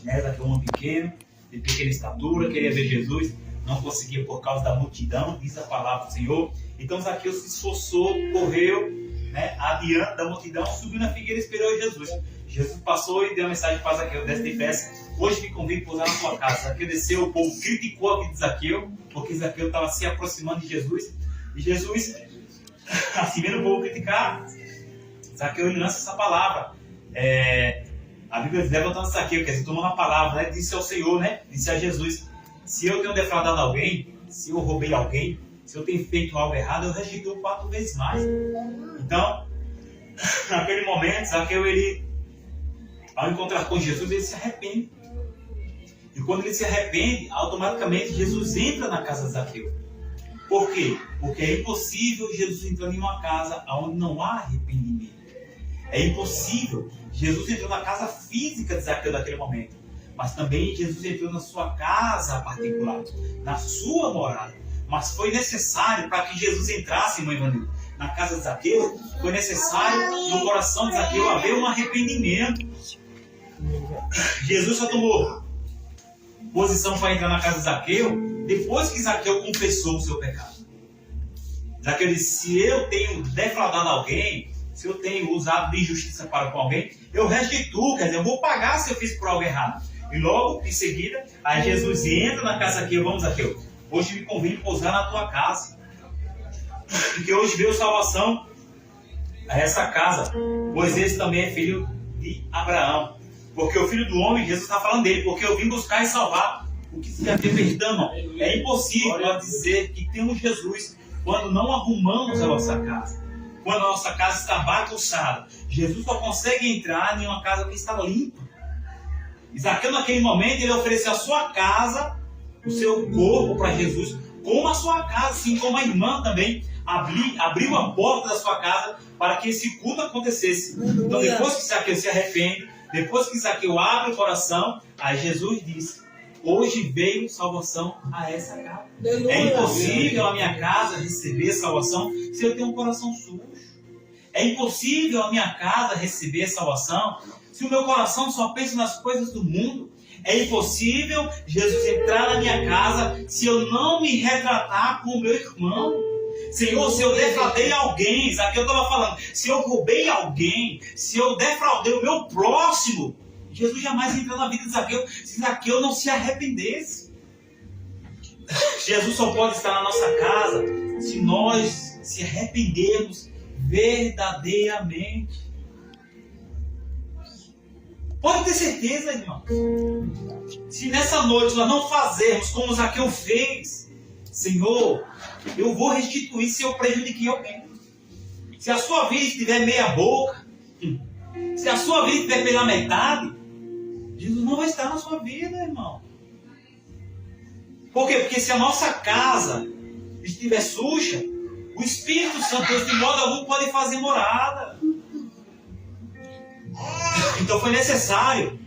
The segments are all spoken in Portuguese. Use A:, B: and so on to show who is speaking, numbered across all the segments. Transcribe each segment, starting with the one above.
A: né? Zaqueu, um homem pequeno, de pequena estatura, queria ver Jesus, não conseguia por causa da multidão, diz a palavra do Senhor. Então Zaqueu se esforçou, correu, né, adiante da multidão, subiu na figueira e esperou Jesus. Jesus passou e deu a mensagem para Zaqueu: desce depressa, hoje me convido a pousar na tua casa. Zaqueu desceu, o povo criticou a vida de Zaqueu, porque Zaqueu estava se aproximando de Jesus. E Jesus, assim vendo o povo criticar, Zaqueu ele lança essa palavra. A Bíblia diz: levantando Zaqueu, quer dizer, tomando a palavra, né, disse ao Senhor, né, disse a Jesus: se eu tenho defraudado alguém, se eu roubei alguém, se eu tenho feito algo errado, eu restituo 4 vezes mais. Então, naquele momento, Zaqueu, ele, ao encontrar com Jesus, ele se arrepende. E quando ele se arrepende, automaticamente Jesus entra na casa de Zaqueu. Por quê? Porque é impossível Jesus entrar em uma casa onde não há arrependimento. É impossível. Jesus entrou na casa física de Zaqueu naquele momento. Mas também Jesus entrou na sua casa particular, na sua morada. Mas foi necessário, para que Jesus entrasse, irmão Ivanildo, na casa de Zaqueu, foi necessário no coração de Zaqueu haver um arrependimento. Jesus só tomou posição para entrar na casa de Zaqueu depois que Zaqueu confessou o seu pecado. Zaqueu disse: se eu tenho defraudado alguém, se eu tenho usado de injustiça para com alguém, eu restituo, quer dizer, eu vou pagar se eu fiz por algo errado. E logo em seguida, aí Jesus entra na casa de Zaqueu: vamos, Zaqueu, hoje me convido a pousar na tua casa, porque hoje veio salvação a essa casa, pois esse também é filho de Abraão. Porque o Filho do Homem, Jesus está falando dele, porque eu vim buscar e salvar o que se já tem perdido, irmão. É impossível nós dizer que temos Jesus quando não arrumamos a nossa casa, quando a nossa casa está bagunçada. Jesus só consegue entrar em uma casa que está limpa. Zaqueu, naquele momento, ele ofereceu a sua casa, o seu corpo para Jesus, como a sua casa, assim como a irmã também abriu a porta da sua casa para que esse culto acontecesse. Então, depois que Zaqueu se arrepende, depois que Zaqueu abre o coração, aí Jesus disse: hoje veio salvação a essa casa. É impossível a minha casa receber salvação se eu tenho um coração sujo. É impossível a minha casa receber salvação se o meu coração só pensa nas coisas do mundo. É impossível Jesus entrar na minha casa se eu não me retratar com o meu irmão. Senhor, se eu defraudei alguém, Zaqueu estava falando, se eu roubei alguém, se eu defraudei o meu próximo, Jesus jamais entrou na vida de Zaqueu se Zaqueu não se arrependesse. Jesus só pode estar na nossa casa se nós se arrependermos verdadeiramente. Pode ter certeza, irmão. Se nessa noite nós não fazermos como Zaqueu fez, Senhor, eu vou restituir se eu prejudiquei alguém. Se a sua vida estiver meia boca, se a sua vida estiver pela metade, Jesus não vai estar na sua vida, irmão. Por quê? Porque se a nossa casa estiver suja, o Espírito Santo, Deus, de modo algum, pode fazer morada. Então foi necessário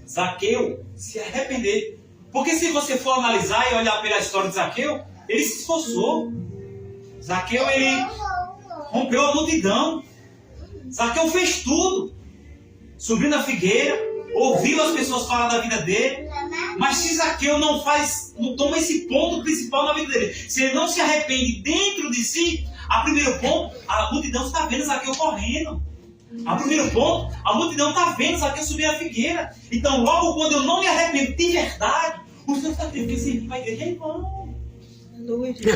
A: Zaqueu se arrepender. Porque se você for analisar e olhar pela história de Zaqueu, ele se esforçou. Zaqueu, ele rompeu a multidão. Zaqueu fez tudo. Subiu na figueira, ouviu as pessoas falar da vida dele. Mas se Zaqueu não toma esse ponto principal na vida dele, se ele não se arrepende dentro de si, a primeiro ponto, a multidão está vendo Zaqueu correndo. A primeiro ponto, a multidão está vendo Zaqueu subir a figueira. Então, logo quando eu não me arrependo de verdade, o seu sacrifício para a igreja é em vão.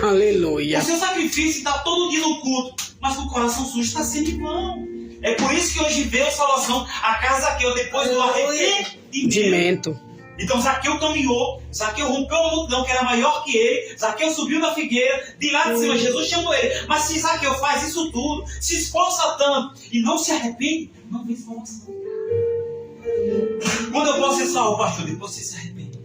B: Aleluia.
A: O seu sacrifício está todo dia no culto, mas com o coração sujo está sendo em vão. É por isso que hoje veio a salvação a casa de Zaqueu, depois do arrependimento. Então Zaqueu caminhou, Zaqueu rompeu uma multidão que era maior que ele, Zaqueu subiu na figueira, de lá de cima Jesus chamou ele. Mas se Zaqueu faz isso tudo, se esforça tanto e não se arrepende, não vem salvação. Quando eu posso ser salvo, pastor? Depois você se arrepende.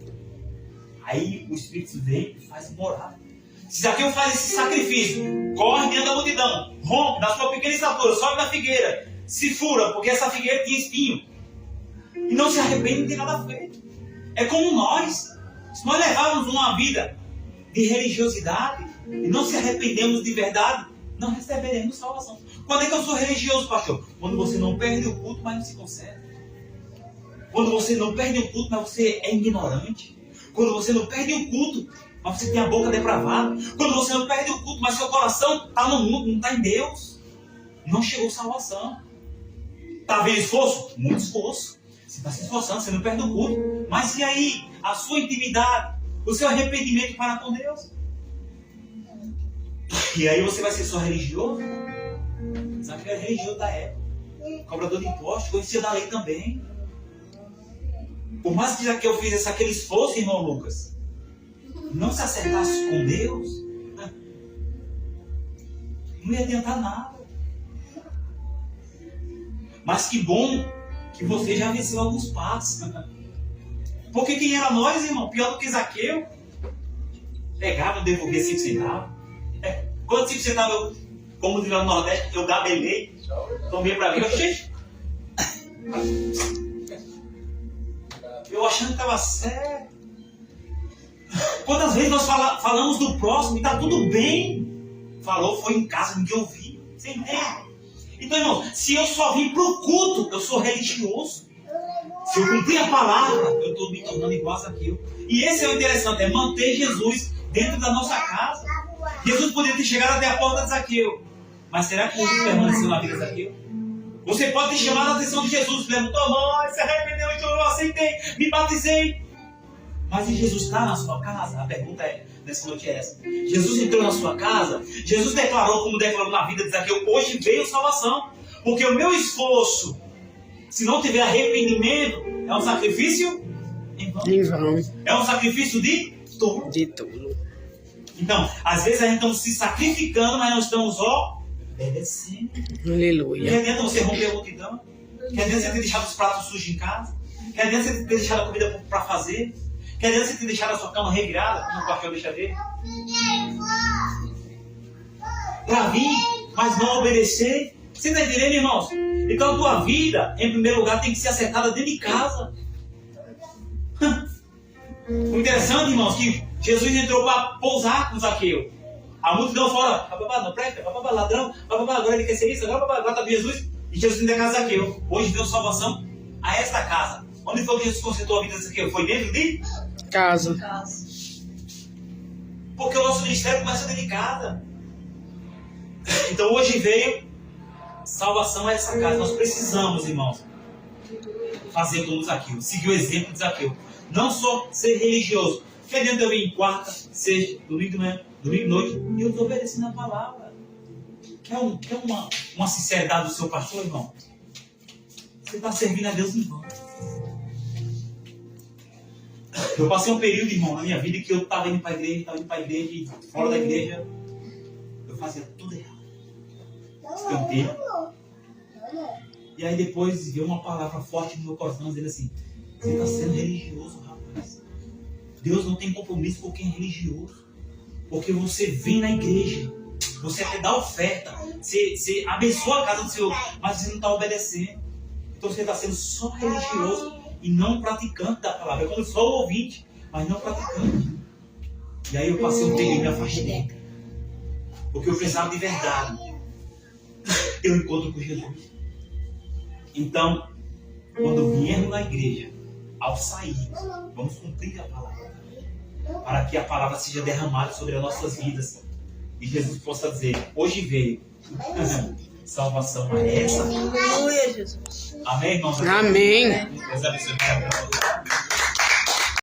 A: Aí o Espírito vem e faz morada. Se Zaqueu faz esse sacrifício, corre diante da multidão, rompe na sua pequena estatura, sobe na figueira, se fura, porque essa figueira tinha espinho, e não se arrepende, não tem nada feito. É como nós. Se nós levarmos uma vida de religiosidade e não se arrependemos de verdade, não receberemos salvação. Quando é que eu sou religioso, pastor? Quando você não perde o culto, mas não se conserta. Quando você não perde o culto, mas você é ignorante. Quando você não perde o culto, mas você tem a boca depravada. Quando você não perde o culto, mas seu coração está no mundo, não está em Deus. Não chegou salvação. Está vendo esforço? Muito esforço. Você está se esforçando, você não perde o culto. Mas e aí? A sua intimidade, o seu arrependimento para com Deus? E aí você vai ser só religioso? Sabe que era religioso da época. Cobrador de impostos, conhecia da lei também. Por mais que Zaqueu fizesse aquele esforço, irmão Lucas, não se acertasse com Deus, não ia adiantar nada. Mas que bom que você já venceu alguns passos. Porque quem era nós, irmão, pior do que Zaqueu, pegava e devolvia 5 centavos. Quantos 5 centavos, como diz lá no Nordeste, eu gabelei, tomei pra mim, eu achando que estava certo. Quantas vezes nós falamos do próximo e está tudo bem? Falou, foi em casa, ninguém ouviu. Você entende? Então, irmão, se eu só vim para o culto, eu sou religioso. Se eu cumprir a palavra, eu estou me tornando igual a Zaqueu. E esse é o interessante, é manter Jesus dentro da nossa casa. Jesus poderia ter chegado até a porta de Zaqueu. Mas será que Jesus permaneceu na vida de Zaqueu? Você pode ter chamado a atenção de Jesus, perguntou, mãe, se arrependeu, então eu aceitei, me batizei. Mas e Jesus está na sua casa? A pergunta nessa noite é essa. Jesus entrou na sua casa, Jesus declarou, como declarou na vida de Zaqueu, hoje veio salvação. Porque o meu esforço, se não tiver arrependimento, é um sacrifício em vão. É um sacrifício de tolo. Então, às vezes a gente está se sacrificando, mas não estamos obedecendo.
B: Aleluia.
A: Que adianta você romper a multidão? Que adianta você ter deixado os pratos sujos em casa? Que adianta você ter deixado a comida para fazer? Que adianta você ter deixado a sua cama revirada no quartel deixa dele? Para vir, mas não obedecer? Você está entendendo, irmãos? Então a tua vida, em primeiro lugar, tem que ser acertada dentro de casa. O interessante, irmãos, que Jesus entrou para pousar com Zaqueu. A multidão fora, não presta, ladrão, agora ele quer ser isso, agora está Jesus. E Jesus entra na casa de Zaqueu. Hoje deu salvação a esta casa. Onde foi que Jesus consertou a vida de Zaqueu? Foi dentro de
B: casa.
A: Porque o nosso ministério começa dentro de casa. Então hoje veio salvação a essa casa. Nós precisamos, irmãos, fazer como Zaqueu, seguir o exemplo de Zaqueu. Não só ser religioso. Que adianta eu vir em quarta, sexta, domingo de manhã, domingo de noite, e eu estou obedecendo a palavra. Quer uma sinceridade do seu pastor, irmão? Você está servindo a Deus em vão. Eu passei um período, irmão, na minha vida que eu estava indo para a igreja, e fora da igreja, eu fazia tudo errado. Você tem um tempo. E aí depois veio uma palavra forte no meu coração, dizendo assim, você está sendo religioso, rapaz. Deus não tem compromisso com quem é religioso. Porque você vem na igreja, você até dá oferta, você abençoa a casa do Senhor, mas você não está obedecendo. Então você está sendo só religioso e não praticante da palavra. É como só o ouvinte, mas não praticante. E aí eu passei um tempo e me afastei. Porque eu precisava de verdade. Eu encontro com Jesus. Então, quando viermos na igreja, ao sair, vamos cumprir a palavra. Para que a palavra seja derramada sobre as nossas vidas. E Jesus possa dizer, hoje veio salvação a essa.
C: Aleluia, Jesus.
A: Amém, irmãos?
B: Amém.
A: Deus abençoe.